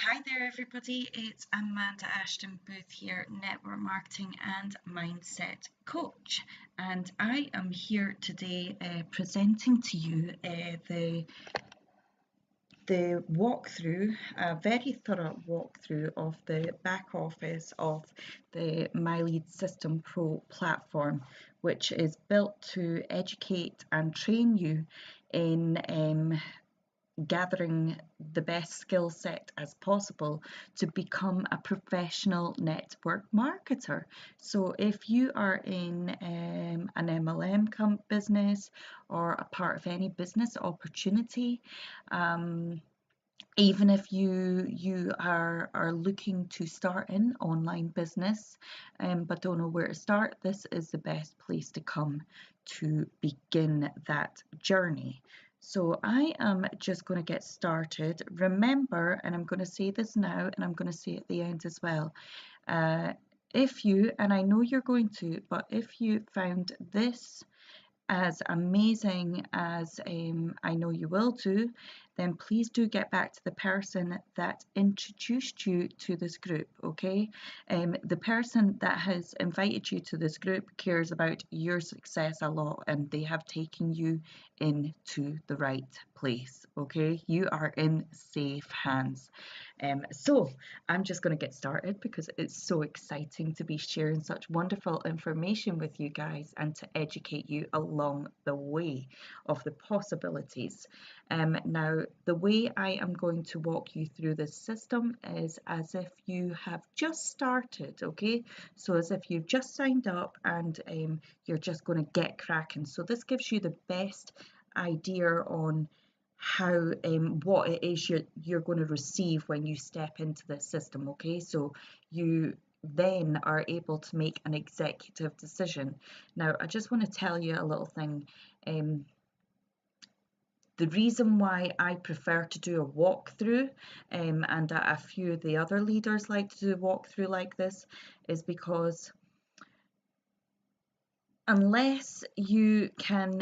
Hi there, everybody. It's Amanda Ashton-Booth here, Network Marketing and Mindset Coach. And I am here today presenting to you the walkthrough, a very thorough walkthrough of the back office of the My Lead System Pro platform, which is built to educate and train you in gathering the best skill set as possible to become a professional network marketer. So if you are in an MLM business or a part of any business opportunity, even if you are looking to start an online business but don't know where to start, this is the best place to come to begin that journey. So I am just going to get started. Remember, and I'm going to say this now and I'm going to say at the end as well, if you, and I know you're going to, but if you found this as amazing as I know you will do, then please do get back to the person that introduced you to this group, okay? The person that has invited you to this group cares about your success a lot, and they have taken you into the right place, okay? You are in safe hands. So I'm just going to get started because it's so exciting to be sharing such wonderful information with you guys and to educate you along the way of the possibilities. Now, the way I am going to walk you through this system is as if you have just started, okay? So as if you've just signed up and you're just going to get cracking. So this gives you the best idea on how what it is you're going to receive when you step into this system, okay? So you then are able to make an executive decision. Now, I just want to tell you a little thing. The reason why I prefer to do a walkthrough, and a few of the other leaders like to do a walkthrough like this, is because unless you can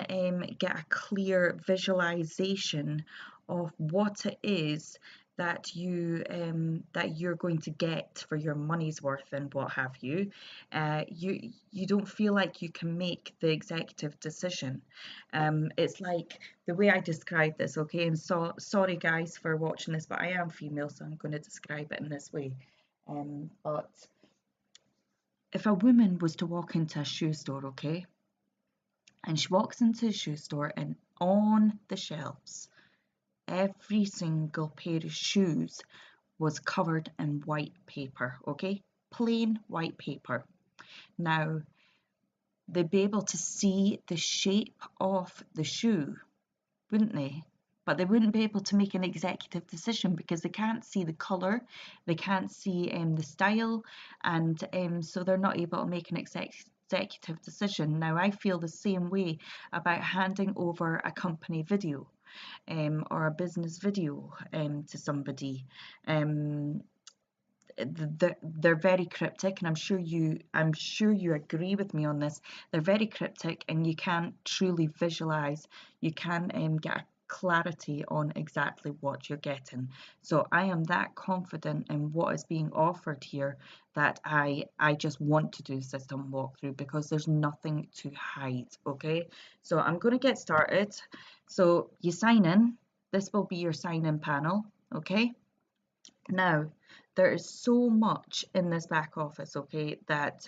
get a clear visualization of what it is that you're going to get for your money's worth and what have you, you don't feel like you can make the executive decision. It's like the way I describe this, okay? And so sorry guys for watching this, but I am female, so I'm going to describe it in this way. But if a woman was to walk into a shoe store, okay, and she walks into a shoe store and on the shelves, every single pair of shoes was covered in white paper, okay, plain white paper. Now, they'd be able to see the shape of the shoe, wouldn't they? But they wouldn't be able to make an executive decision because they can't see the colour, they can't see the style, and so they're not able to make an executive decision. Now, I feel the same way about handing over a company video or a business video to somebody. They're very cryptic, and I'm sure you agree with me on this. They're very cryptic, and you can't truly visualize. You can get a clarity on exactly what you're getting. So I am that confident in what is being offered here that I just want to do system walkthrough because there's nothing to hide. Okay, so I'm going to get started. So you sign in. This will be your sign in panel. Okay. Now, there is so much in this back office, okay, that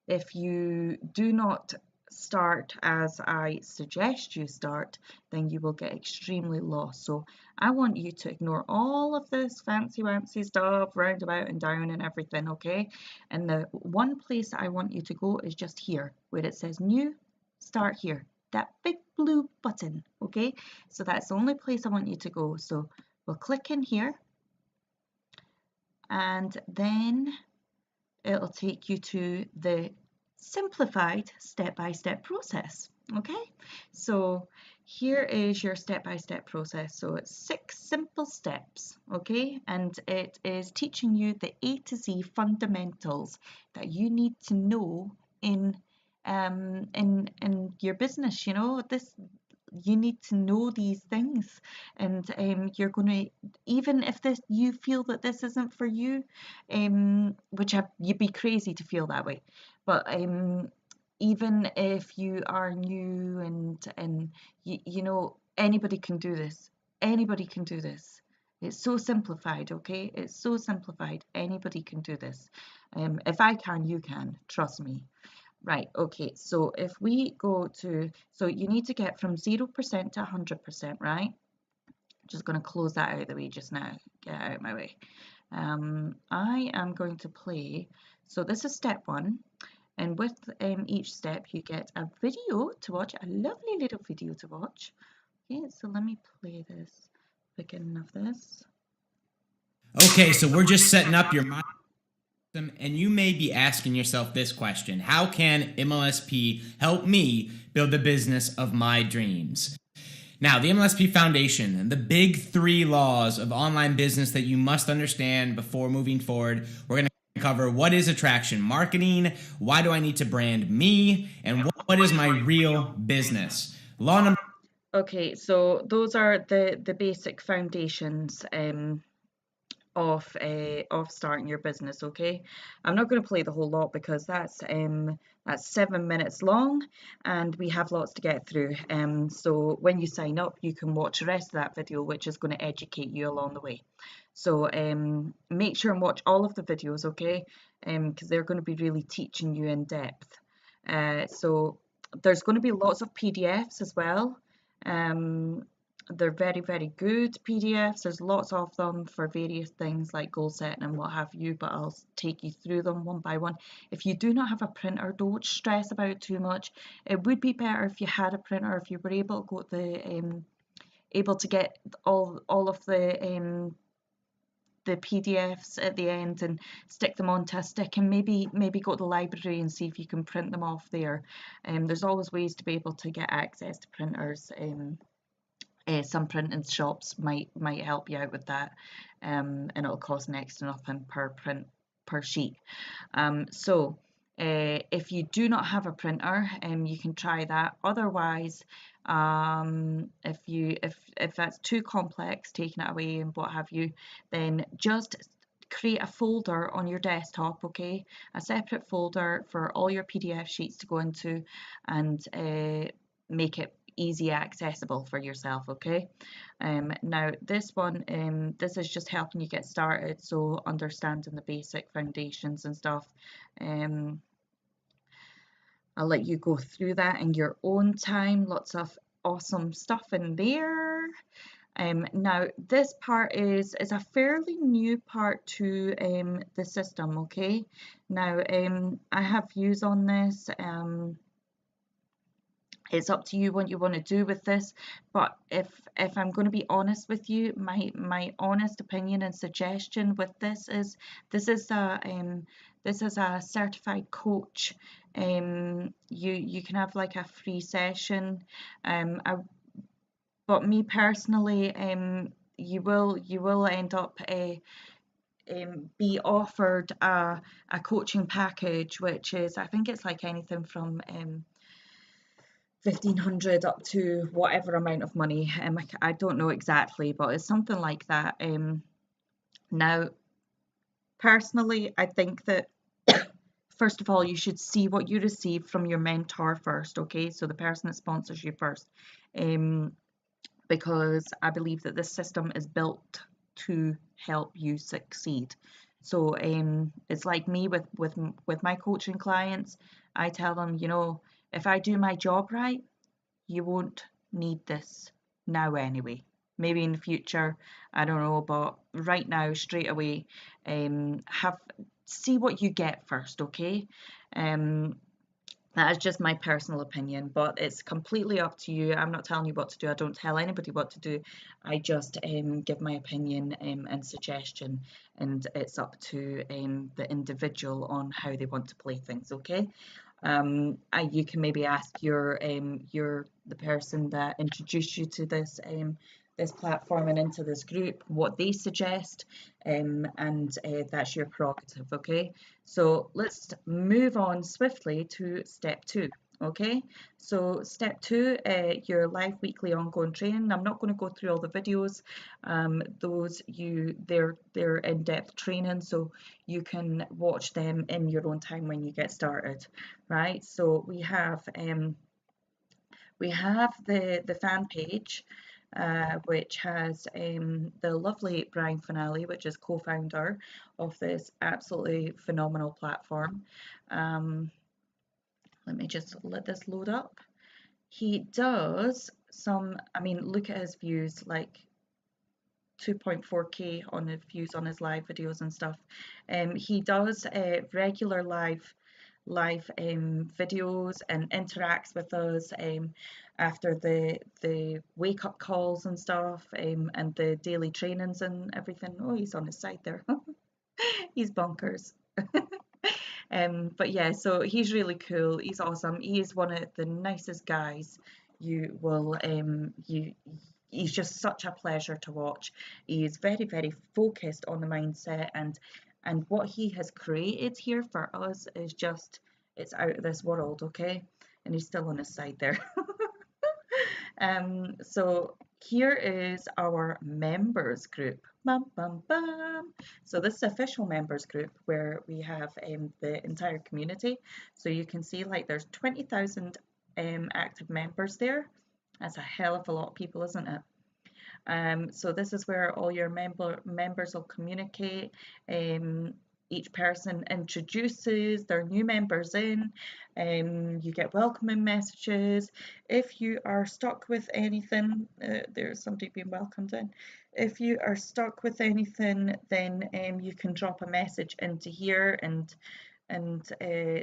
if you do not start as I suggest you start, then you will get extremely lost. So I want you to ignore all of this fancy-wancy stuff, roundabout and down and everything, okay? And the one place I want you to go is just here, where it says new, start here. That big blue button, okay? So that's the only place I want you to go. So we'll click in here, and then it'll take you to the simplified step-by-step process. Okay, so here is your step-by-step process. So it's 6 simple steps, okay, and it is teaching you the A to Z fundamentals that you need to know in your business. You know, you need to know these things, and you're going to, even if this you feel that this isn't for you, you'd be crazy to feel that way, but even if you are new and you know, anybody can do this. Anybody can do this. It's so simplified, okay? It's so simplified. Anybody can do this. If I can, you can. Trust me. Right, okay, so if we go to, so you need to get from 0% to 100%, right? Just going to close that out of the way just now. Get out of my way. I am going to play, so this is step one, and with each step you get a video to watch, a lovely little video to watch. Okay, so let me play this, beginning of this. Okay, so we're just setting up your mind. And you may be asking yourself this question: how can MLSP help me build the business of my dreams? Now, the MLSP Foundation, the big 3 laws of online business that you must understand before moving forward. We're going to cover what is attraction marketing, why do I need to brand me, and what is my real business. Law number. Okay, so those are the basic foundations of starting your business. Okay, I'm not going to play the whole lot because that's 7 minutes long and we have lots to get through. So when you sign up, you can watch the rest of that video, which is going to educate you along the way. So make sure and watch all of the videos, okay, because they're going to be really teaching you in depth. So there's going to be lots of PDFs as well. They're very, very good PDFs. There's lots of them for various things like goal setting and what have you, but I'll take you through them one by one. If you do not have a printer, don't stress about it too much. It would be better if you had a printer, if you were able to go to able to get all of the PDFs at the end and stick them onto a stick, and maybe go to the library and see if you can print them off there. There's always ways to be able to get access to printers. Some printing shops might help you out with that, and it'll cost next to nothing per sheet. So if you do not have a printer, you can try that. Otherwise, if that's too complex, taking it away and what have you, then just create a folder on your desktop, okay? A separate folder for all your PDF sheets to go into, and make it easy accessible for yourself, okay? Now this one, this is just helping you get started, so understanding the basic foundations and stuff. I'll let you go through that in your own time. Lots of awesome stuff in there. Now this part is a fairly new part to the system, okay? Now I have views on this. It's up to you what you want to do with this, but if I'm going to be honest with you, my honest opinion and suggestion with this is this is a certified coach. You can have like a free session. But me personally, you will end up be offered a coaching package, which is, I think it's like anything from 1,500 up to whatever amount of money. I don't know exactly, but it's something like that. Now, personally, I think that first of all, you should see what you receive from your mentor first, okay? So the person that sponsors you first, because I believe that this system is built to help you succeed. So it's like me with my coaching clients. I tell them, you know, if I do my job right, you won't need this now anyway. Maybe in the future, I don't know, but right now, straight away, see what you get first, okay? That is just my personal opinion, but it's completely up to you. I'm not telling you what to do. I don't tell anybody what to do. I just give my opinion and suggestion, and it's up to the individual on how they want to play things, okay? You can maybe ask the person that introduced you to this platform and into this group what they suggest, and that's your prerogative, okay? So let's move on swiftly to step 2. Okay, so step 2, your live weekly ongoing training. I'm not going to go through all the videos. They're in-depth training, so you can watch them in your own time when you get started, right? So we have the fan page, which has the lovely Brian Finale, which is co-founder of this absolutely phenomenal platform. Let me just let this load up. He does some, I mean, look at his views, like 2.4K on the views on his live videos and stuff. He does regular live videos and interacts with us after the wake up calls and stuff, and the daily trainings and everything. Oh, he's on his side there. He's bonkers. But yeah, so he's really cool. He's awesome. He is one of the nicest guys you will he's just such a pleasure to watch. He is very, very focused on the mindset, and what he has created here for us is just, it's out of this world, okay? And he's still on his side there. So here is our members group. Bum, bum, bum. So this is the official members group where we have the entire community. So you can see like there's 20,000 active members there. That's a hell of a lot of people, isn't it? So this is where all your members will communicate. Each person introduces their new members in. You get welcoming messages. If you are stuck with anything, there's somebody being welcomed in. If you are stuck with anything, then you can drop a message into here and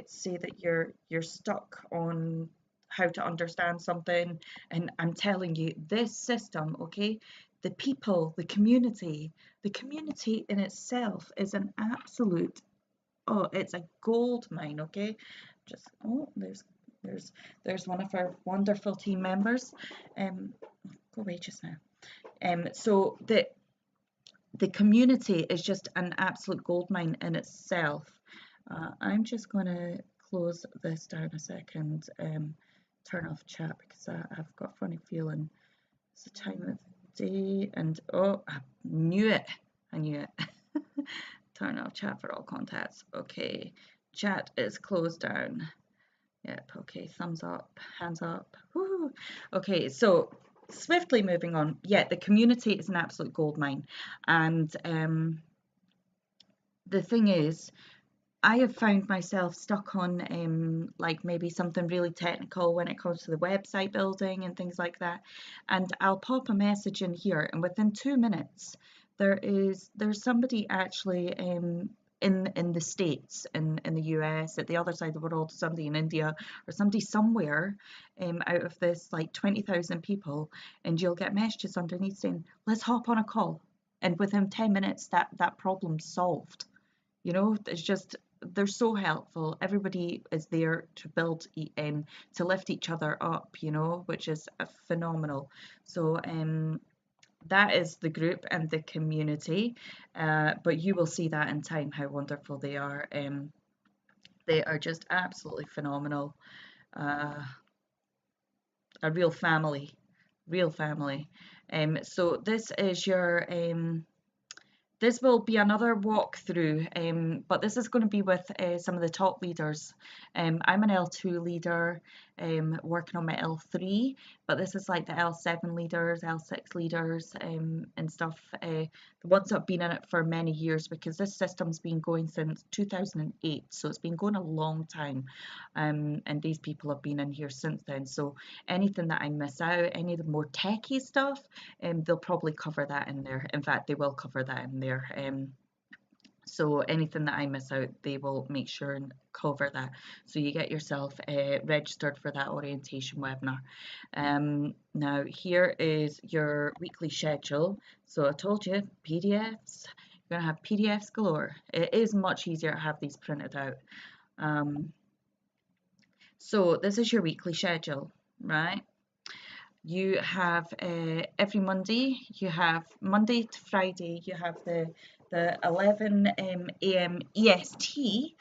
say that you're stuck on how to understand something. And I'm telling you, this system, okay, the people, the community in itself is an absolute, oh, it's a gold mine, okay? Just, oh, there's one of our wonderful team members. Go away just now. So the community is just an absolute gold mine in itself. I'm just going to close this down a second, turn off chat because I've got a funny feeling it's the time of day, and oh, I knew it. Turn off chat for all contacts. Okay, chat is closed down. Yep, okay, thumbs up, hands up. Woo. Okay, so swiftly moving on. Yeah, the community is an absolute gold mine. And the thing is, I have found myself stuck on like maybe something really technical when it comes to the website building and things like that. And I'll pop a message in here, and within 2 minutes, there's somebody actually in the States, in the US, at the other side of the world, somebody in India, or somebody somewhere out of this like 20,000 people, and you'll get messages underneath saying, let's hop on a call. And within 10 minutes, that problem's solved. You know, it's just, they're so helpful. Everybody is there to build, to lift each other up, you know, which is phenomenal. So that is the group and the community, but you will see that in time how wonderful they are. They are just absolutely phenomenal. A real family, real family. So this is your this will be another walkthrough, but this is going to be with some of the top leaders. I'm an L2 leader, working on my L3, but this is like the L7 leaders, L6 leaders, and stuff. The ones that have been in it for many years, because this system's been going since 2008, so it's been going a long time. And these people have been in here since then. So anything that I miss out, any of the more techie stuff, they'll probably cover that in there. In fact, they will cover that in there. So anything that I miss out, they will make sure and cover that. So you get yourself registered for that orientation webinar. Now here is your weekly schedule. So I told you, PDFs, you're gonna have PDFs galore. It is much easier to have these printed out. So this is your weekly schedule, right? You have every Monday, you have Monday to Friday, you have the 11 a.m. EST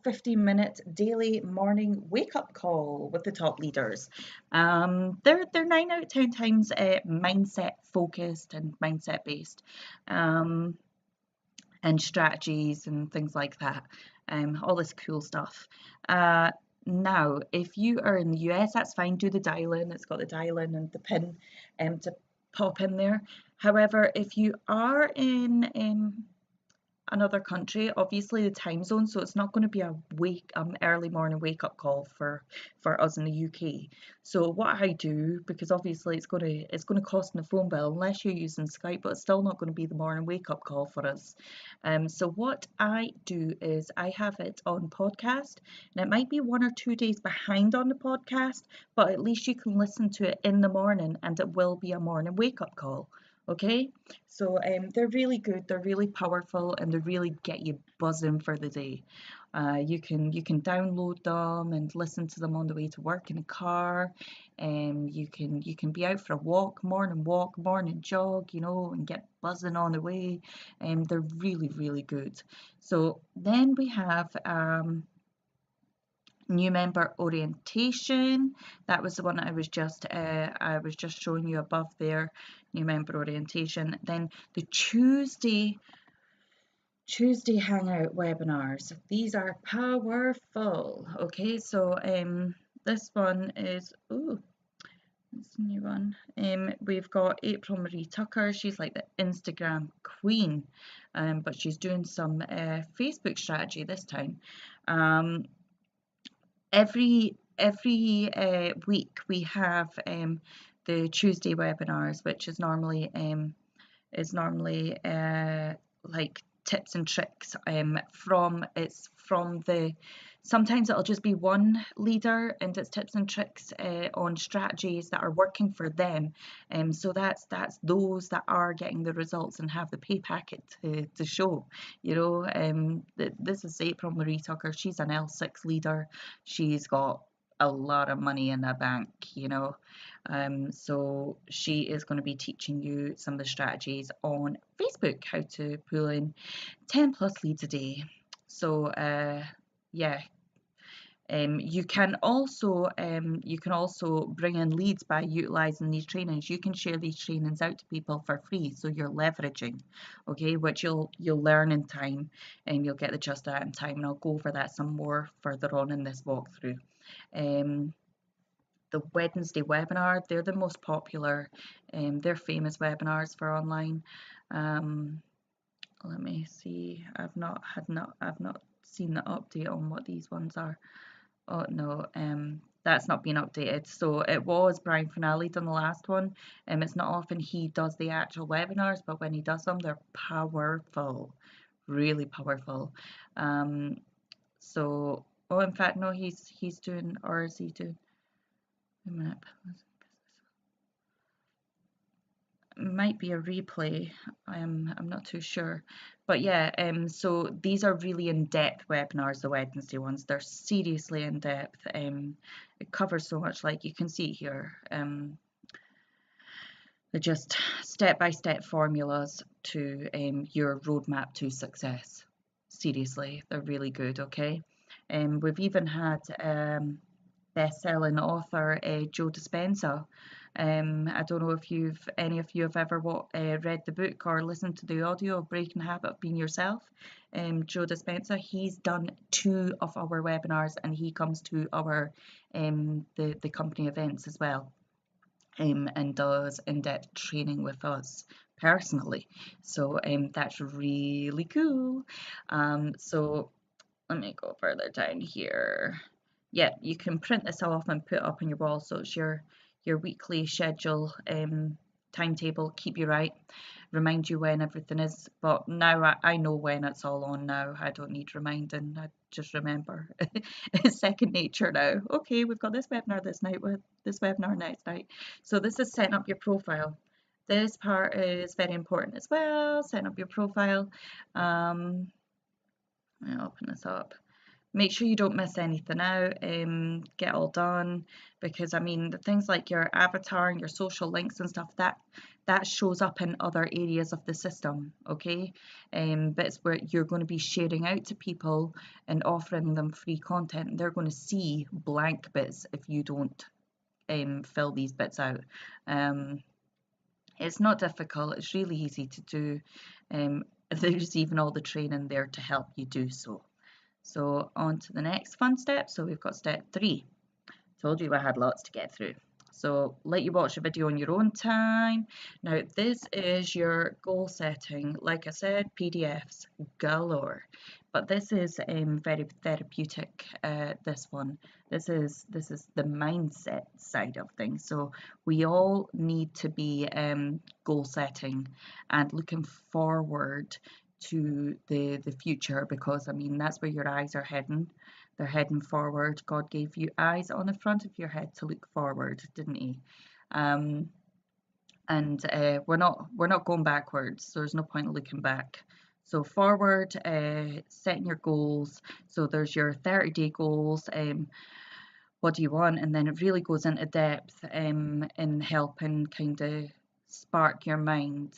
15-minute daily morning wake-up call with the top leaders. They're 9 out of 10 times mindset focused and mindset based, and strategies and things like that. All this cool stuff. Now, if you are in the US, that's fine. Do the dial-in. It's got the dial-in and the pin to pop in there. However, if you are in another country, obviously the time zone, so it's not going to be a early morning wake up call for us in the UK. So what I do, because obviously it's going to cost in the phone bill unless you're using Skype, but it's still not going to be the morning wake up call for us. So what I do is I have it on podcast, and it might be 1 or 2 days behind on the podcast, but at least you can listen to it in the morning, and it will be a morning wake up call. Okay, so they're really good, they're really powerful, and they really get you buzzing for the day. You can download them and listen to them on the way to work in a car. You can be out for a walk, morning jog, and get buzzing on the way. They're really, really good. So then we have new member orientation. That was the one I was just showing you above there. New member orientation. Then the Tuesday hangout webinars. These are powerful. Okay, so this one is it's a new one. We've got April Marie Tucker. She's like the Instagram queen, but she's doing some Facebook strategy this time. Every week we have the Tuesday webinars, which is normally like tips and tricks from the sometimes it'll just be one leader and it's tips and tricks on strategies that are working for them. So that's those that are getting the results and have the pay packet to show. This is April Marie Tucker. She's an L6 leader. She's got a lot of money in the bank, so she is going to be teaching you some of the strategies on Facebook, how to pull in 10 plus leads a day. So yeah, you can also bring in leads by utilizing these trainings. You can share these trainings out to people for free, so you're leveraging, okay, which you'll learn in time, and you'll get the just that in time, and I'll go over that some more further on in this walkthrough. The Wednesday webinar, they're the most popular. They're famous webinars for online. Let me see. I've not seen the update on what these ones are. Oh no, that's not been updated. So it was Brian Finale done the last one. It's not often he does the actual webinars, but when he does them, they're powerful, really powerful. So, oh, in fact, no, he's doing, or is he doing? Wait a minute. Might be a replay. I'm not too sure, but yeah. So these are really in-depth webinars. The Wednesday ones, they're seriously in-depth. It covers so much. Like you can see here. They're just step-by-step formulas to your roadmap to success. Seriously, they're really good. Okay. We've even had best-selling author Joe Dispenza. I don't know if any of you have ever read the book or listened to the audio of Breaking the Habit of Being Yourself. Joe Dispenza, he's done 2 of our webinars, and he comes to our the company events as well, and does in-depth training with us personally. So that's really cool. So let me go further down here. Yeah, you can print this off and put it up on your wall, so it's your weekly schedule timetable. Keep you right, remind you when everything is. But now I know when it's all on now. I don't need reminding. I just remember. It's second nature now. Okay, we've got this webinar this night with this webinar next night. So this is setting up your profile. This part is very important as well. Setting up your profile. I'll open this up. make sure you don't miss anything out, get all done, because I mean the things like your avatar and your social links and stuff, that shows up in other areas of the system, okay? Bits where you're going to be sharing out to people and offering them free content, and they're going to see blank bits if you don't fill these bits out. It's not difficult, it's really easy to do. There's even all the training there to help you do so. So on to the next fun step. So we've got step 3. Told you I had lots to get through. So let you watch a video on your own time. Now this is your goal setting. Like I said, PDFs galore. But this is very therapeutic, this one. This is the mindset side of things. So we all need to be goal setting and looking forward to the future, because I mean that's where your eyes are heading. They're heading forward. God gave you eyes on the front of your head to look forward, didn't he? And we're not going backwards, so there's no point in looking back. So forward, setting your goals. So there's your 30-day goals. What do you want? And then it really goes into depth in helping kind of spark your mind.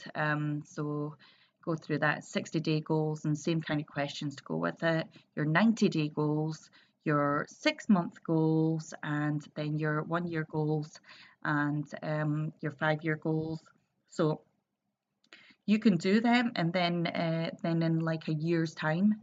So go through that 60-day goals and same kind of questions to go with it. Your 90-day goals, your 6-month goals, and then your 1-year goals and your 5-year goals. So you can do them, and then in like a year's time,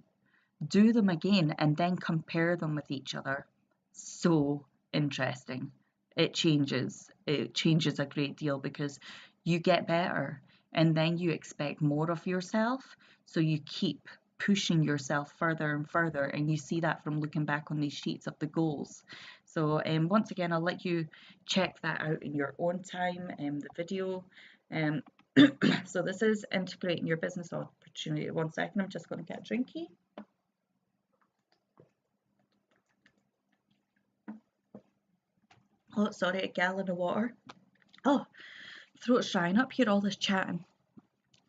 do them again and then compare them with each other. So interesting. It changes a great deal because you get better and then you expect more of yourself, so you keep pushing yourself further and further, and you see that from looking back on these sheets of the goals. So once again, I'll let you check that out in your own time, the video. So this is integrating your business opportunity. 1 second, I'm just going to get a drinky. Oh, sorry, a gallon of water. Oh, throat's drying up here, all this chatting.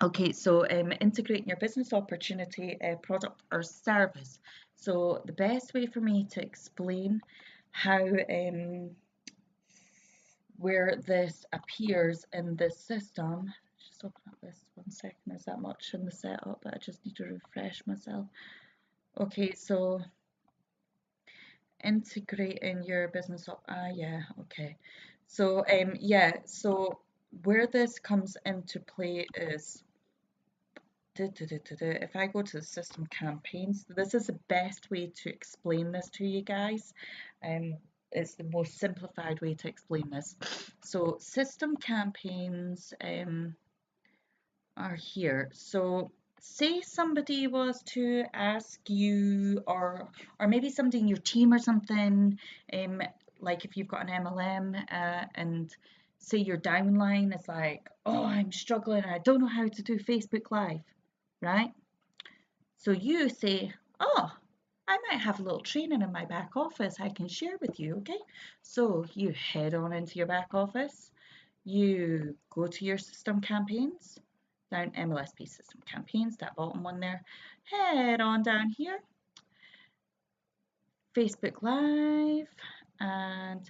Okay, so integrating your business opportunity, product or service. So the best way for me to explain how where this appears in this system, just open up this 1 second, there's that much in the setup that I just need to refresh myself. Okay, so integrating your business yeah, okay. So yeah, so where this comes into play is if I go to the system campaigns, this is the best way to explain this to you guys. It's the most simplified way to explain this. So system campaigns are here. So say somebody was to ask you, or maybe somebody in your team or something, like if you've got an MLM, and say your downline is like, oh, I'm struggling, I don't know how to do Facebook Live, right? So you say, oh, I might have a little training in my back office I can share with you, okay? So you head on into your back office, you go to your system campaigns, down MLSP system campaigns, that bottom one there, head on down here, Facebook Live, and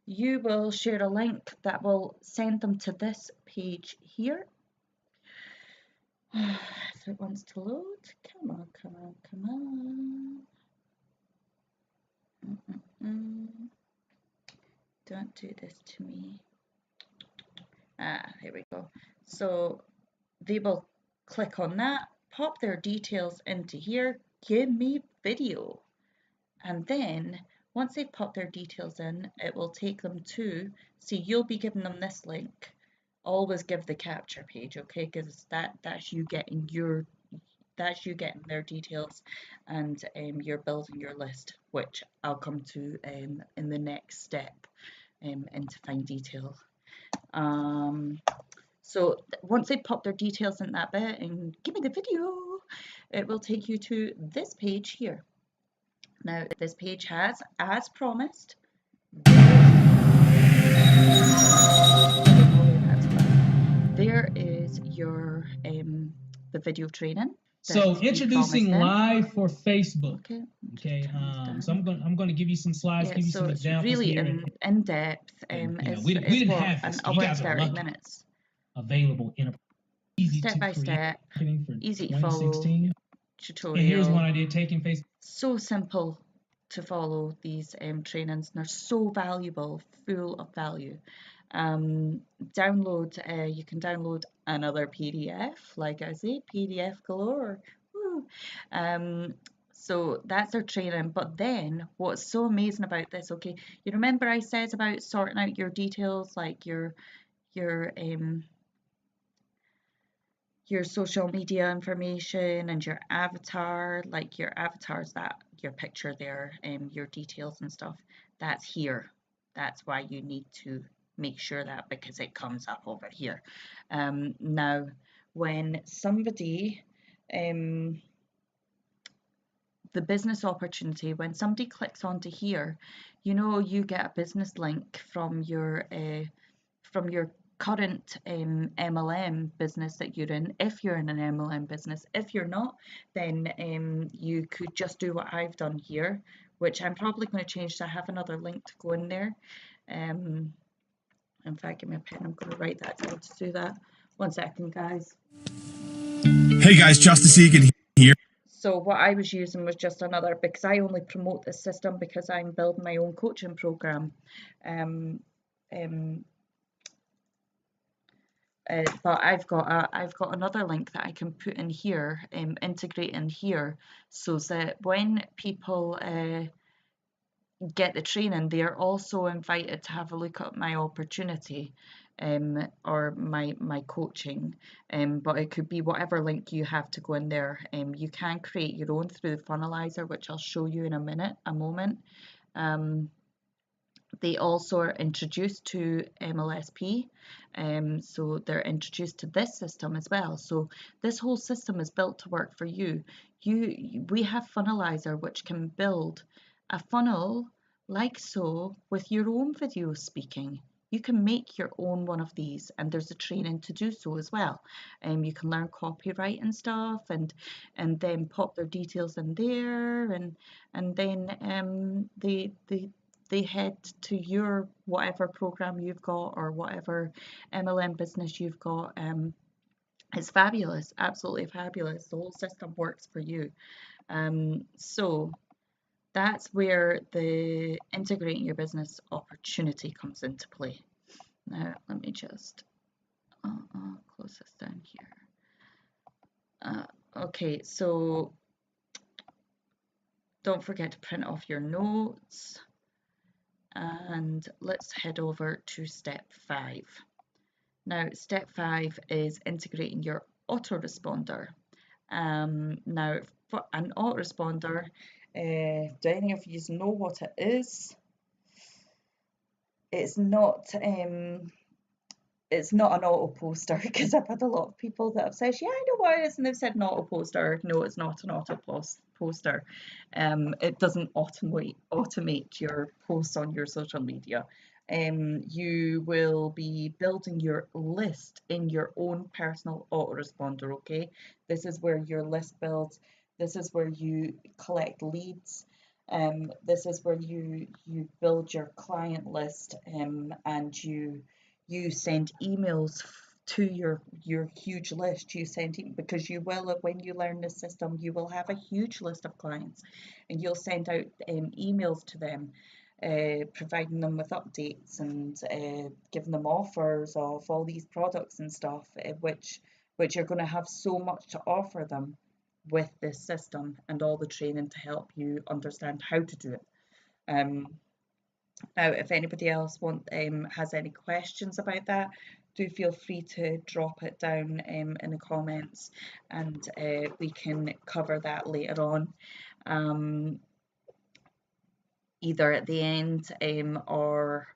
you will share a link that will send them to this page here. If it wants to load, come on, come on, come on. Don't do this to me. Here we go. So they will click on that, pop their details into here, give me video. And then once they've popped their details in, it will take them to, see, you'll be giving them this link. Always give the capture page, okay? Because that's you getting their details, and you're building your list, which I'll come to in the next step into fine detail. So once they pop their details in that bit and give me the video, it will take you to this page here. Now this page has, as promised, there is your the video training. So introducing live for Facebook. Okay. So I'm going to give you some slides, give you some examples really here. in depth. We didn't have this. An hour and 30 minutes. Available in a easy step by step, easy to follow tutorial. And here's one I did taking Facebook. So simple to follow these trainings, and they're so valuable, full of value. You can download another PDF, like I say, PDF galore. Woo. So that's our training. But then what's so amazing about this, okay, you remember I said about sorting out your details, like your social media information and your avatar, like your avatar's that your picture there and your details and stuff, that's here. That's why you need to make sure that, because it comes up over here. Now when somebody the business opportunity, when somebody clicks onto here, you get a business link from your current MLM business that you're in, if you're in an MLM business. If you're not, then you could just do what I've done here, which I'm probably going to change, so I have another link to go in there. In fact, give me a pen, I'm going to write that down to do that. 1 second, guys. Hey guys, Justice Egan here. So what I was using was just another, because I only promote this system because I'm building my own coaching program. But I've got another link that I can put in here, integrate in here, so that when people get the training, they are also invited to have a look at my opportunity, or my coaching. But it could be whatever link you have to go in there. You can create your own through the funnelizer, which I'll show you in a moment. They also are introduced to MLSP, so they're introduced to this system as well. So this whole system is built to work for you. We have Funnelizer, which can build a funnel like so with your own video speaking. You can make your own one of these, and there's a training to do so as well. You can learn copyright and stuff, and then pop their details in there, and then they head to your whatever program you've got or whatever MLM business you've got. It's fabulous, absolutely fabulous. The whole system works for you. So that's where the integrating your business opportunity comes into play. Now let me just close this down here. Okay, so don't forget to print off your notes. And let's head over to step 5. Now, step 5 is integrating your autoresponder. Now, for an autoresponder, do any of you know what it is? It's not an auto poster, because I've had a lot of people that have said, yeah, I know what it is, and they've said an auto poster. No, it's not an auto poster. It doesn't automate your posts on your social media. You will be building your list in your own personal autoresponder. Okay, this is where your list builds. This is where you collect leads. This is where you build your client list, and you send emails to your huge list. You send because you will, when you learn this system, you will have a huge list of clients, and you'll send out emails to them, providing them with updates and giving them offers of all these products and stuff, which you're going to have so much to offer them with this system and all the training to help you understand how to do it. Now, if anybody else has any questions about that, do feel free to drop it down in the comments, and we can cover that later on, either at the end, or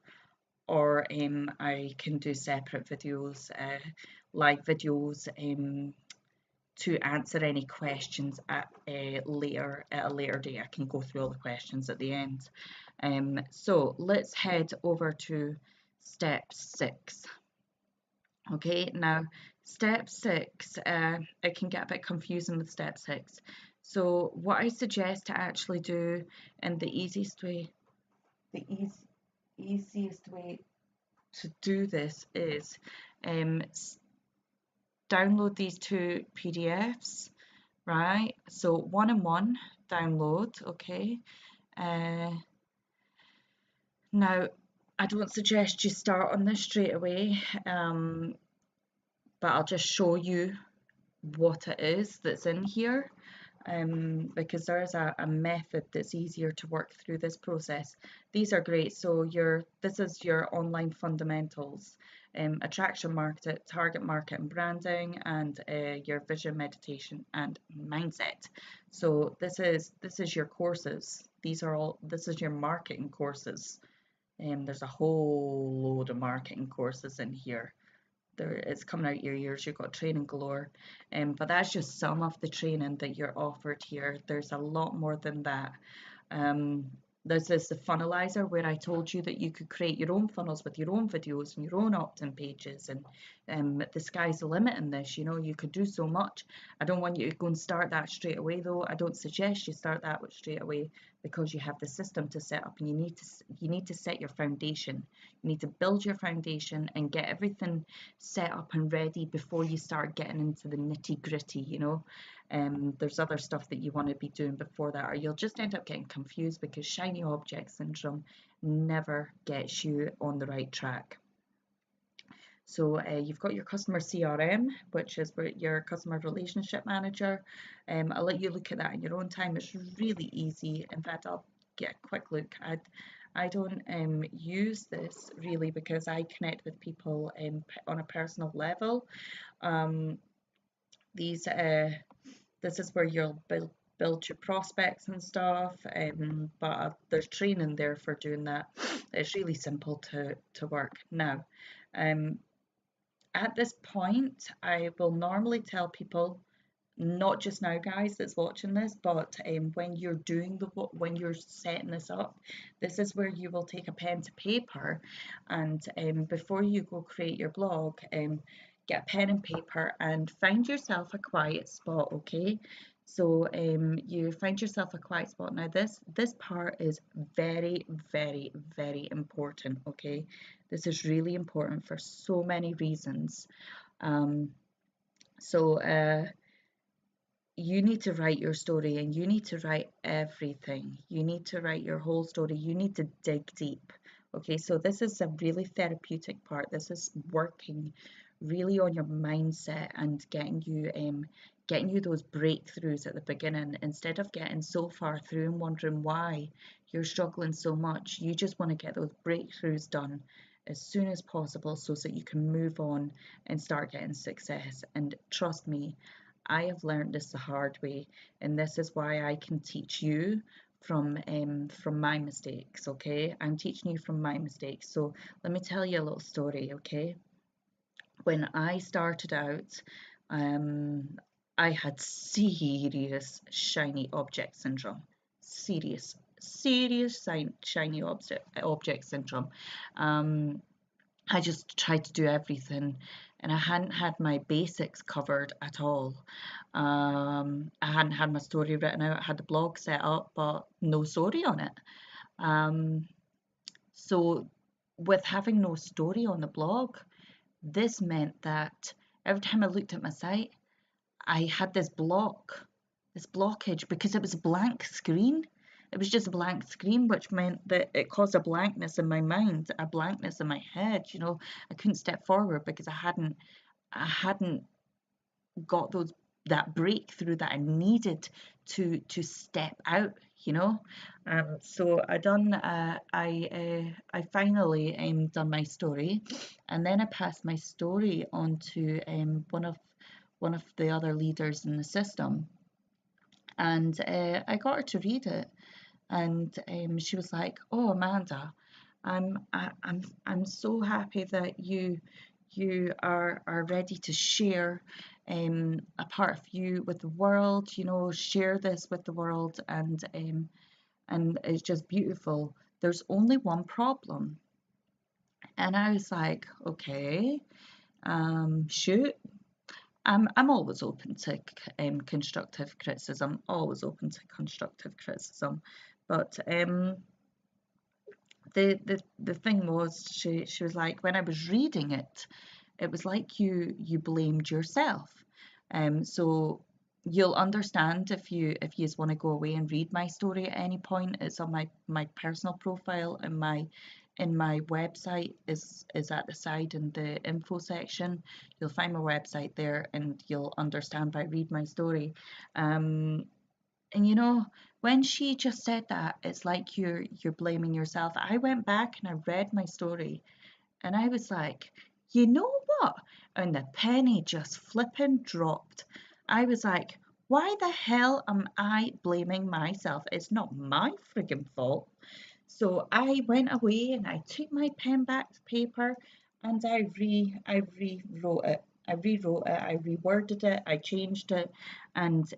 I can do separate videos, live videos, to answer any questions at a later day. I can go through all the questions at the end. So let's head over to step 6. Okay, now step 6, it can get a bit confusing with step 6. So what I suggest to actually do, and the easiest way to do this is download these 2 PDFs, right? So 1 and 1 download, okay? Now I don't suggest you start on this straight away, but I'll just show you what it is that's in here, because there is a method that's easier to work through this process. These are great. So this is your online fundamentals, attraction market, target market and branding, and your vision, meditation and mindset. So this is your courses. This is your marketing courses. There's a whole load of marketing courses in here. It's coming out your ears. You've got training galore, but that's just some of the training that you're offered here. There's a lot more than that. There's the funnelizer, where I told you that you could create your own funnels with your own videos and your own opt-in pages, and the sky's the limit in this. You could do so much. I don't want you to go and start that straight away, though. I don't suggest you start that straight away, because you have the system to set up, and you need to set your foundation. You need to build your foundation and get everything set up and ready before you start getting into the nitty-gritty. There's other stuff that you want to be doing before that, or you'll just end up getting confused, because shiny object syndrome never gets you on the right track. So you've got your customer CRM, which is your customer relationship manager. I'll let you look at that in your own time. It's really easy. In fact, I'll get a quick look. I don't use this really, because I connect with people on a personal level. This is where you'll build your prospects and stuff, but there's training there for doing that. It's really simple to work. Now, at this point, I will normally tell people, not just now, guys, that's watching this, but when you're when you're setting this up, this is where you will take a pen to paper, and before you go create your blog, get a pen and paper and find yourself a quiet spot. Okay, so you find yourself a quiet spot. Now this part is very, very, very important. Okay, this is really important for so many reasons. You need to write your story, and you need to write everything. You need to write your whole story. You need to dig deep. Okay, so this is a really therapeutic part. This is working really on your mindset and getting you those breakthroughs at the beginning, instead of getting so far through and wondering why you're struggling so much. You just want to get those breakthroughs done as soon as possible, so that you can move on and start getting success. And trust me, I have learned this the hard way, and this is why I can teach you from my mistakes. Okay, I'm teaching you from my mistakes. So let me tell you a little story. Okay, when I started out, I had serious shiny object syndrome. Serious shiny object syndrome. I just tried to do everything, and I hadn't had my basics covered at all. I hadn't had my story written out. I had the blog set up, but no story on it. So with having no story on the blog, this meant that every time I looked at my site, I had this blockage, because it was a blank screen. It was just a blank screen, which meant that it caused a blankness in my mind, a blankness in my head. I couldn't step forward, because I hadn't got that breakthrough that I needed to step out. So I finally done my story, and then I passed my story on to one of the other leaders in the system, and I got her to read it, and she was like, "Oh, Amanda, I'm so happy that you are ready to share a part of you with the world. Share this with the world, and it's just beautiful. There's only one problem." And I was like, "Okay." Shoot, I'm always open to constructive criticism, always open to constructive criticism, but the thing was, she was like, when I was reading it, it was like you blamed yourself. So you'll understand if you just want to go away and read my story at any point. It's on my personal profile, and my website is at the side in the info section. You'll find my website there, and you'll understand by read my story. And you know, when she just said that, it's like you're blaming yourself. I went back and I read my story, and I was like, you know what? And the penny just flipping dropped. I was like, why the hell am I blaming myself? It's not my friggin' fault. So I went away and I took my pen back to paper, and I rewrote it. I rewrote it, I reworded it, I changed it, and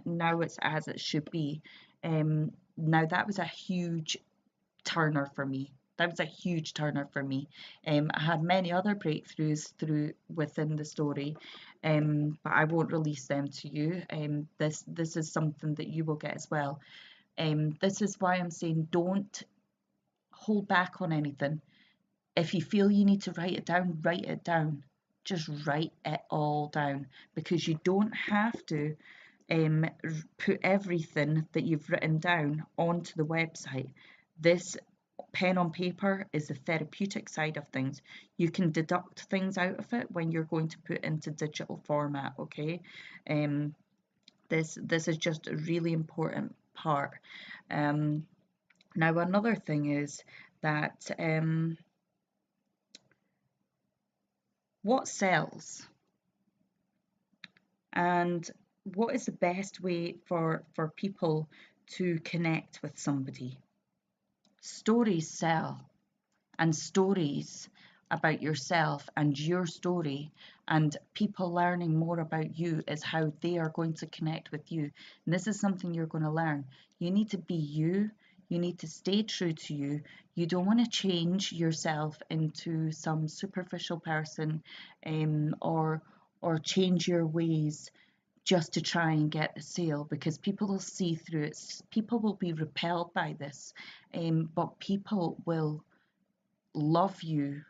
now it's as it should be. Now that was a huge turner for me. That was a huge turner for me. I had many other breakthroughs through within the story, but I won't release them to you. This is something that you will get as well. This is why I'm saying don't hold back on anything. If you feel you need to write it down, write it down. Just write it all down, because you don't have to put everything that you've written down onto the website. This pen on paper is the therapeutic side of things. You can deduct things out of it when you're going to put into digital format, okay? This is just a really important part. Now another thing is that what sells, and what is the best way for people to connect with somebody? Stories sell, and stories about yourself and your story and people learning more about you is how they are going to connect with you. And this is something you're going to learn. You need to be you. You need to stay true to you. You don't want to change yourself into some superficial person, or change your ways just to try and get a sale, because people will see through it. People will be repelled by this, but people will love you,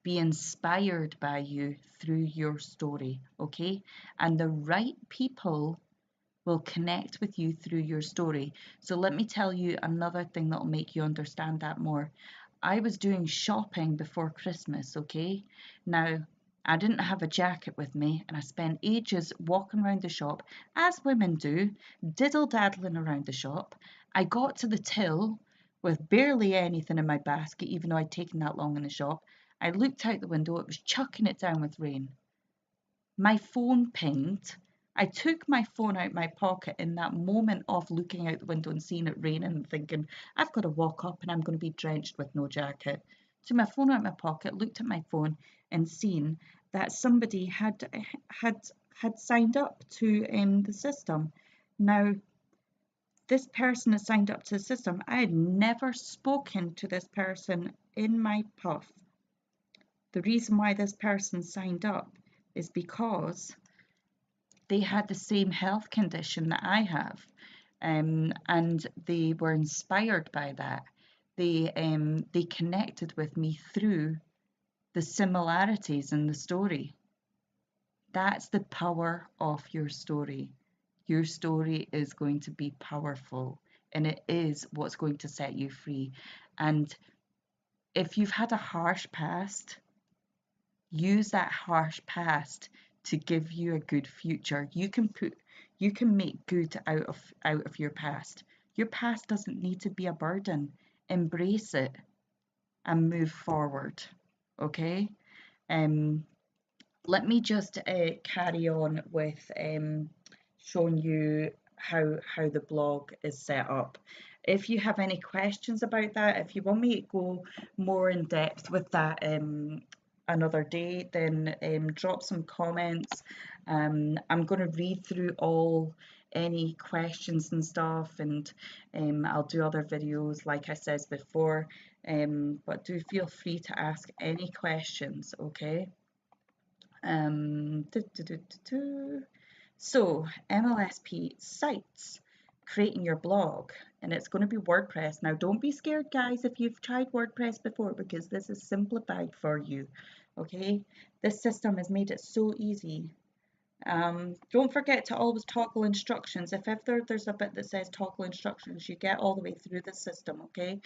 be inspired by you through your story, okay? And the right people will connect with you through your story. So let me tell you another thing that will make you understand that more. I was doing shopping before Christmas, okay? Now, I didn't have a jacket with me, and I spent ages walking around the shop, as women do, diddle-daddling around the shop. I got to the till with barely anything in my basket, even though I'd taken that long in the shop. I looked out the window, it was chucking it down with rain. My phone pinged. I took my phone out my pocket in that moment of looking out the window and seeing it raining and thinking, I've got to walk up and I'm going to be drenched with no jacket. Took my phone out my pocket, looked at my phone and seen that somebody had signed up to the system. Now, this person has signed up to the system. I had never spoken to this person in my puff. The reason why this person signed up is because they had the same health condition that I have, and they were inspired by that. They connected with me through the similarities in the story. That's the power of your story. Your story is going to be powerful, and it is what's going to set you free. And if you've had a harsh past, use that harsh past to give you a good future. You can make good out of your past. Your past doesn't need to be a burden. Embrace it and move forward. Okay? Let me just carry on with showing you how the blog is set up. If you have any questions about that, if you want me to go more in depth with that another day, then drop some comments. I'm going to read through any questions and stuff, and I'll do other videos like I said before, but do feel free to ask any questions, okay? So MLSP sites, creating your blog, and it's going to be WordPress. Now don't be scared, guys, if you've tried WordPress before, because this is simplified for you. Okay, this system has made it so easy. Don't forget to always toggle instructions. If ever there's a bit that says toggle instructions, you get all the way through the system, okay?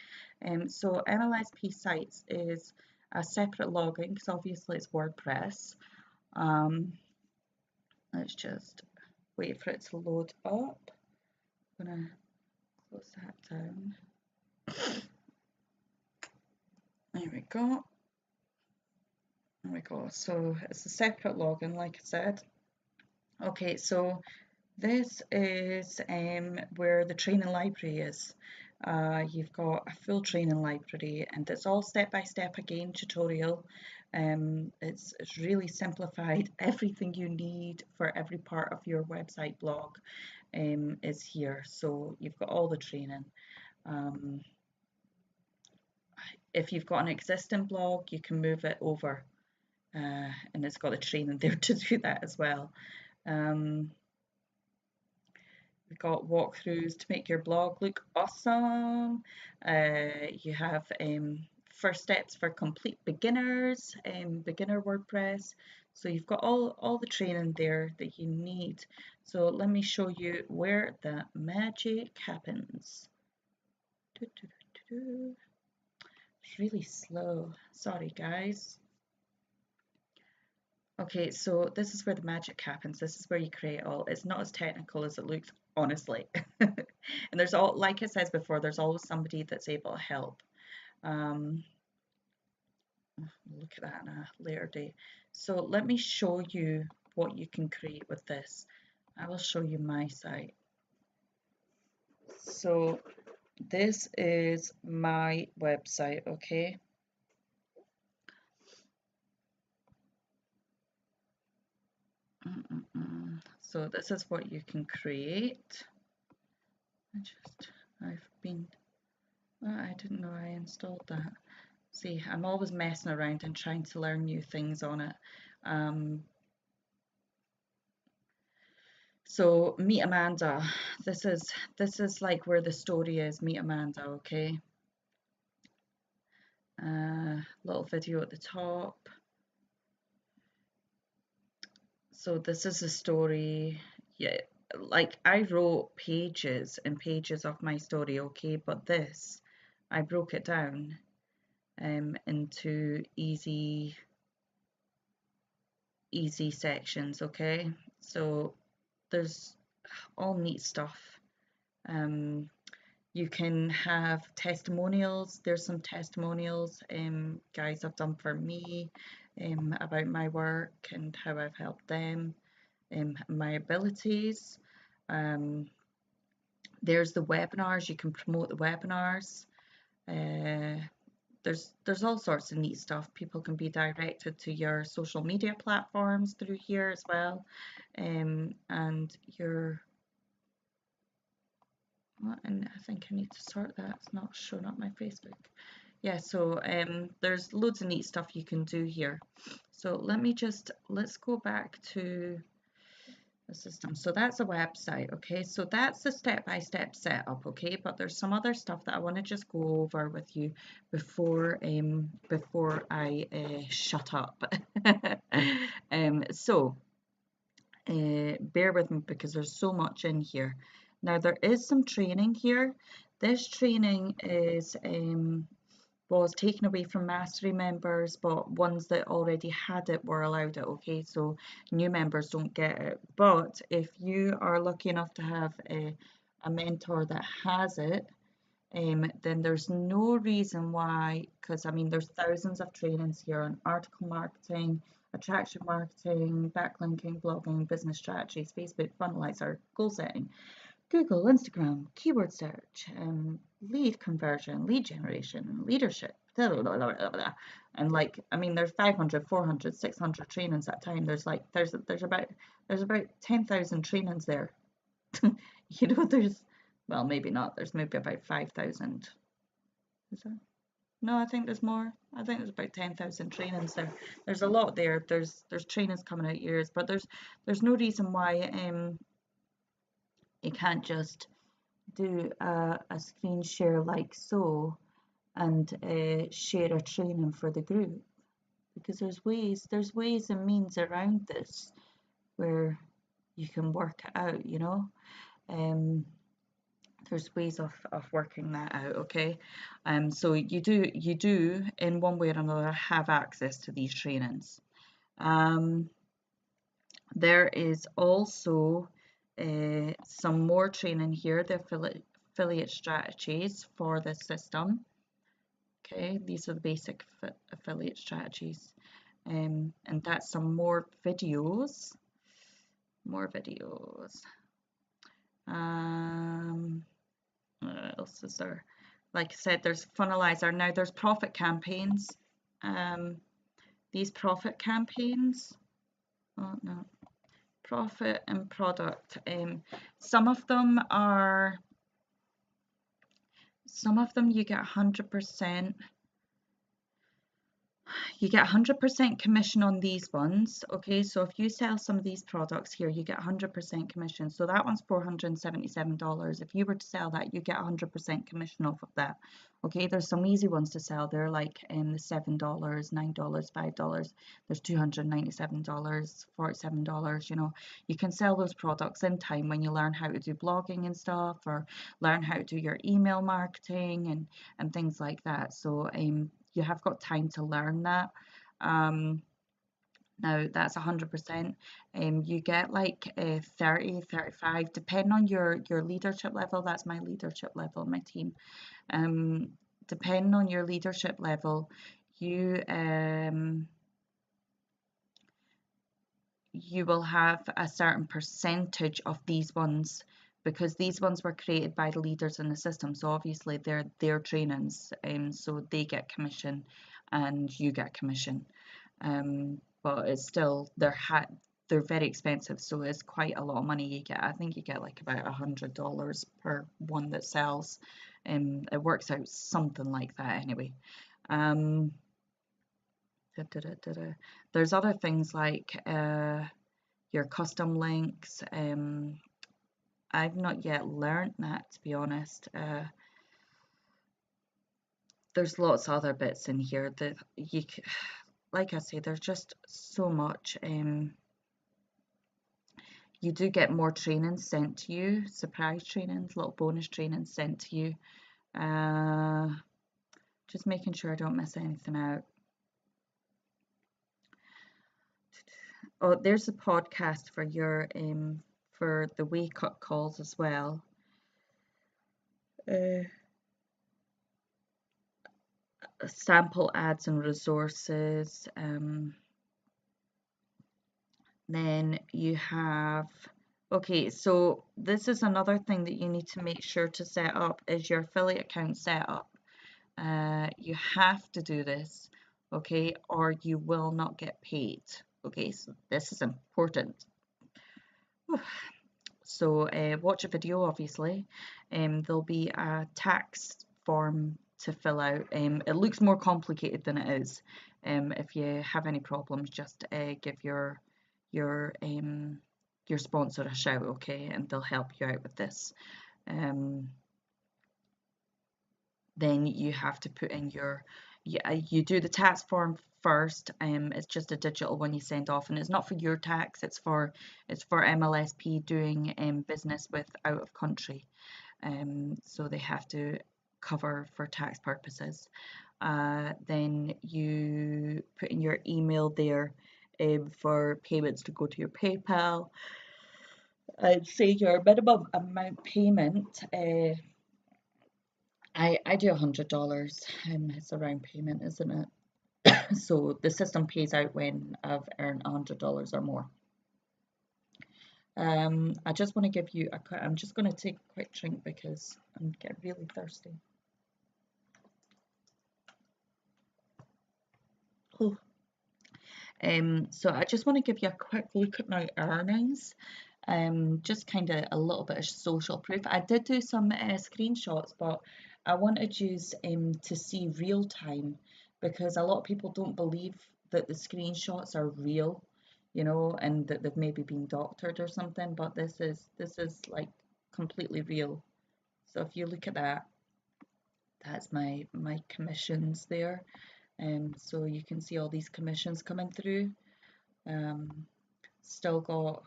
So MLSP sites is a separate login because obviously it's WordPress. Let's just wait for it to load up. I'm gonna close that down. There we go. There we go. So it's a separate login, like I said. Okay, so this is where the training library is. You've got a full training library, and it's all step-by-step again tutorial. It's really simplified. Everything you need for every part of your website blog is here. So you've got all the training. If you've got an existing blog, you can move it over, and it's got the training there to do that as well. We've got walkthroughs to make your blog look awesome. You have first steps for complete beginners, beginner WordPress. So you've got all the training there that you need. So let me show you where the magic happens. It's really slow. Sorry, guys. Okay, so this is where the magic happens. This is where you create all. It's not as technical as it looks, honestly. And there's like I said before, there's always somebody that's able to help. Look at that on a later day. So let me show you what you can create with this. I will show you my site. So this is my website, okay? So this is what you can create. I didn't know I installed that. See, I'm always messing around and trying to learn new things on it. So meet Amanda. This is like where the story is. Meet Amanda, okay? Little video at the top. So this is the story. Yeah, like I wrote pages and pages of my story, okay, but this I broke it down into easy sections, okay? So there's all neat stuff. You can have testimonials. There's some testimonials guys have done for me about my work and how I've helped them, my abilities. There's the webinars. You can promote the webinars. There's all sorts of neat stuff. People can be directed to your social media platforms through here as well, and your and I think I need to sort that. It's not showing up my Facebook. Yeah, so there's loads of neat stuff you can do here. So let's go back to the system. So that's a website, okay? So that's the step-by-step setup, okay? But there's some other stuff that I want to just go over with you before I shut up. So bear with me because there's so much in here. Now there is some training here. This training is was taken away from mastery members, but ones that already had it were allowed it, okay? So new members don't get it. But if you are lucky enough to have a mentor that has it, then there's no reason why, because I mean there's thousands of trainings here on article marketing, attraction marketing, backlinking, blogging, business strategies, Facebook funnelizer, goal setting, Google, Instagram, keyword search, lead conversion, lead generation, leadership, blah, blah, blah, blah, blah. And like, I mean, there's 500, 400, 600 trainings at a time. There's like, there's about 10,000 trainings there. You know, well, maybe not. There's maybe about 5,000. Is that? No, I think there's more. I think there's about 10,000 trainings there. There's a lot there. There's trainings coming out years, but there's no reason why you can't just do a screen share like so and share a training for the group, because there's ways and means around this where you can work it out, you know. There's ways of working that out, okay? So you do in one way or another have access to these trainings. There is also some more training here, the affiliate strategies for this system. Okay, these are the basic affiliate strategies, and that's some more videos. What else is there? Like I said, there's funnelizer. Now there's profit campaigns. These profit campaigns, oh no, profit and product. Some of them you get 100%. You get 100% commission on these ones, okay? So if you sell some of these products here, you get 100% commission. So that one's $477. If you were to sell that, you get 100% commission off of that, okay? There's some easy ones to sell. They're like the $7, $9, $5. There's $297, $47, you know. You can sell those products in time when you learn how to do blogging and stuff, or learn how to do your email marketing and things like that. So you have got time to learn that. Now that's 100%. You get like 30, 35, depending on your leadership level. That's my leadership level, my team. Depending on your leadership level, you will have a certain percentage of these ones, because these ones were created by the leaders in the system. So obviously they're their trainings, so they get commission and you get commission. But it's still, they're very expensive, so it's quite a lot of money you get. I think you get like about $100 per one that sells. It works out something like that anyway. There's other things like your custom links. I've not yet learned that, to be honest. There's lots of other bits in here that you, like I say, there's just so much. You do get more trainings sent to you, surprise trainings, little bonus trainings sent to you. Just making sure I don't miss anything out. Oh, there's a podcast for your for the wake up calls as well. Sample ads and resources. Then you have, okay, so this is another thing that you need to make sure to set up, is your affiliate account setup. You have to do this, okay, or you will not get paid. Okay, so this is important. So watch a video, obviously. There'll be a tax form to fill out. It looks more complicated than it is. If you have any problems, just give your sponsor a shout, okay, and they'll help you out with this. Then you have to put in you do the tax form first. It's just a digital one you send off, and it's not for your tax, it's for MLSP doing business with out of country, so they have to cover for tax purposes. Then you put in your email there for payments to go to your PayPal. I'd say your minimum amount payment, I do $100. It's a round payment, isn't it? So the system pays out when I've earned $100 or more. I just want to give you I'm just going to take a quick drink because I'm getting really thirsty. Oh. So I just want to give you a quick look at my earnings. Just kind of a little bit of social proof. I did do some screenshots, but I wanted you to see real time, because a lot of people don't believe that the screenshots are real, you know, and that they've maybe been doctored or something, but this is like completely real. So if you look at that, that's my commissions there. So you can see all these commissions coming through. Still got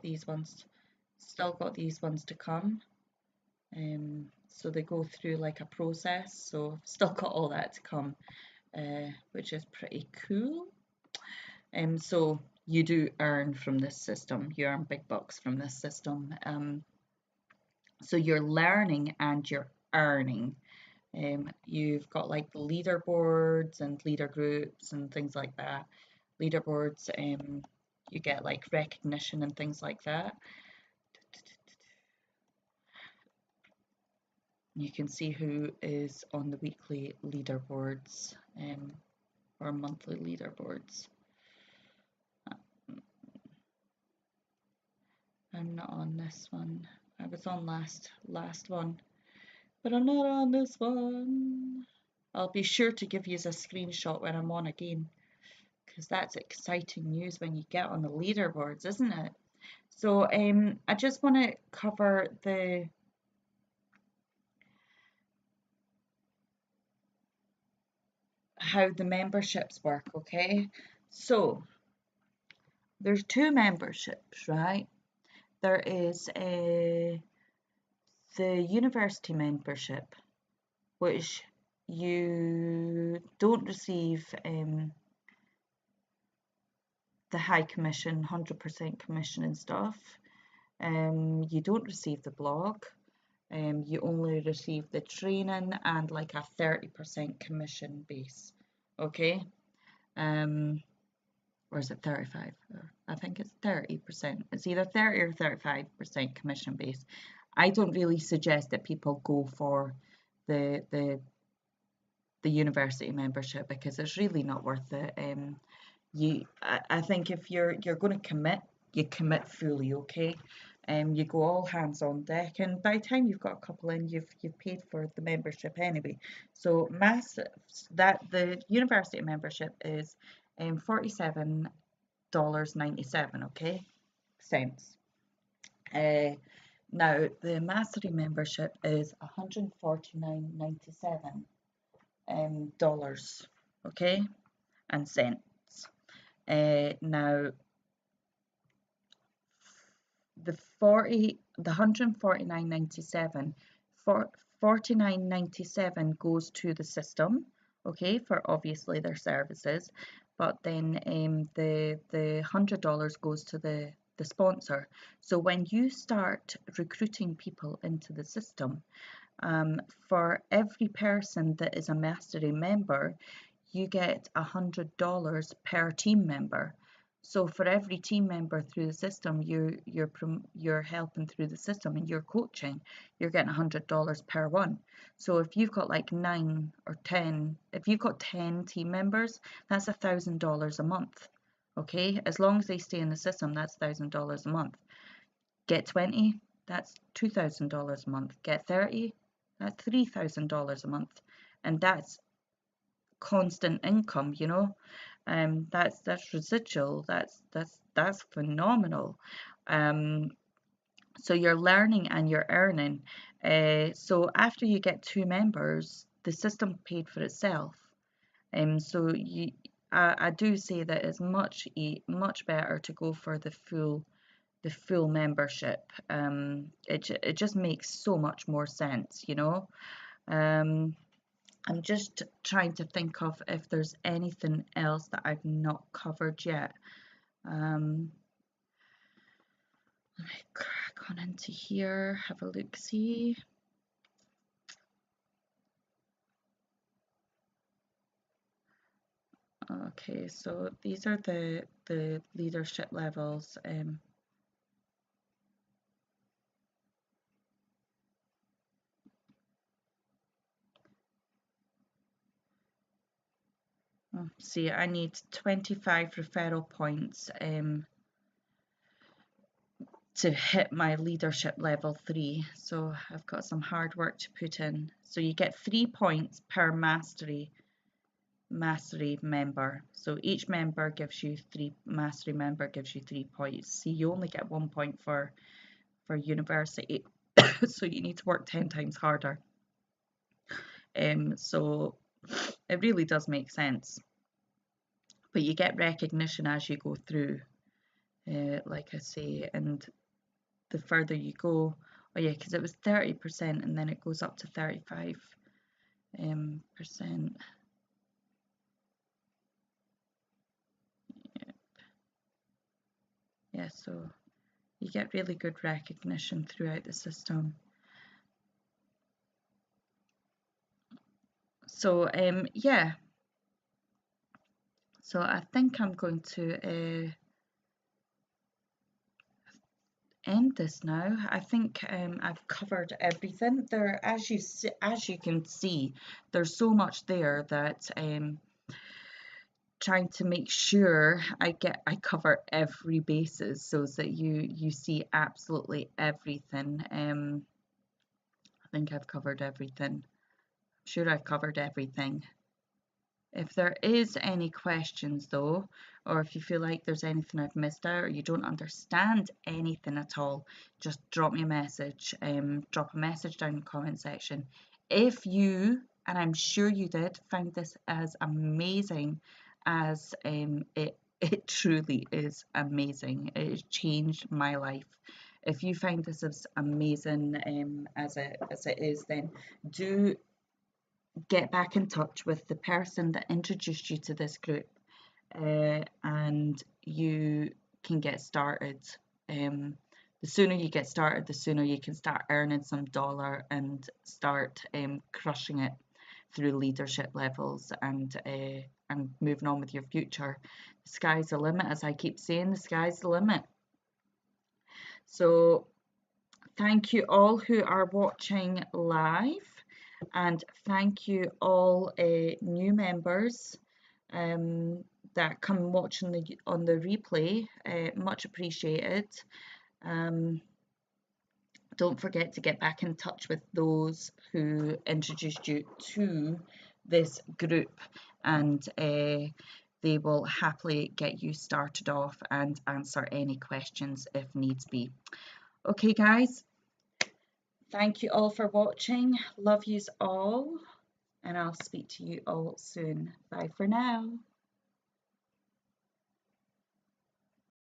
these ones, to come. So they go through like a process, so still got all that to come, which is pretty cool. So you do earn from this system, you earn big bucks from this system. So you're learning and you're earning. You've got like the leaderboards and leader groups and things like that. Leaderboards, you get like recognition and things like that. You can see who is on the weekly leaderboards, or monthly leaderboards. I'm not on this one. I was on last one, but I'm not on this one. I'll be sure to give you a screenshot when I'm on again, because that's exciting news when you get on the leaderboards, isn't it? So I just want to cover how the memberships work, okay? So there's two memberships, right? There is the university membership, which you don't receive the high commission, 100% commission and stuff. You don't receive the blog. You only receive the training and like a 30% commission base, okay? Or is it 35? I think it's 30%. It's either 30 or 35% commission base. I don't really suggest that people go for the university membership, because it's really not worth it. I think if you're going to commit, you commit fully, okay? You go all hands on deck, and by the time you've got a couple in, you've paid for the membership anyway. So the university membership is $47.97, okay, cents. Now the mastery membership is $149.97 dollars, okay, and cents. Now the 149.97, for $49.97 goes to the system, okay, for obviously their services, but then the $100 goes to the sponsor. So when you start recruiting people into the system, for every person that is a mastery member, you get $100 per team member. So for every team member through the system, you're helping through the system and you're coaching, you're getting $100 per one. So if you've got like 9 or 10, if you've got 10 team members, that's $1,000 a month. Okay, as long as they stay in the system, that's $1,000 a month. Get 20, that's $2,000 a month. Get 30, that's $3,000 a month, and that's constant income, you know. That's residual. That's phenomenal. So you're learning and you're earning. So after you get 2 members, the system paid for itself. So I do say that it's much better to go for the full membership. It just makes so much more sense, you know. I'm just trying to think of if there's anything else that I've not covered yet. Let me crack on into here, have a look, see. Okay, so these are the leadership levels. See, I need 25 referral points to hit my leadership level 3. So I've got some hard work to put in. So you get 3 points per mastery member. So each member gives you 3, mastery member gives you 3 points. See, you only get 1 point for university. So you need to work 10 times harder. So it really does make sense. But you get recognition as you go through, like I say, and the further you go, oh yeah, because it was 30% and then it goes up to 35%. Yeah, so you get really good recognition throughout the system. So yeah, so I think I'm going to end this now. I think I've covered everything there. As you can see, there's so much there that trying to make sure I cover every basis so that you see absolutely everything. I think I've covered everything. I'm sure I've covered everything. If there is any questions though, or if you feel like there's anything I've missed out or you don't understand anything at all, just drop me a message. Drop a message down in the comment section. If you, and I'm sure you did, found this as amazing as it truly is amazing. It has changed my life. If you find this as amazing as it is, then do get back in touch with the person that introduced you to this group, and you can get started. The sooner you get started, the sooner you can start earning some dollar and start crushing it through leadership levels and moving on with your future. The sky's the limit, as I keep saying, the sky's the limit. So thank you all who are watching live. And thank you all new members that come watching on the replay. Much appreciated. Don't forget to get back in touch with those who introduced you to this group, and they will happily get you started off and answer any questions if needs be. Okay guys, thank you all for watching. Love yous all, and I'll speak to you all soon. Bye for now.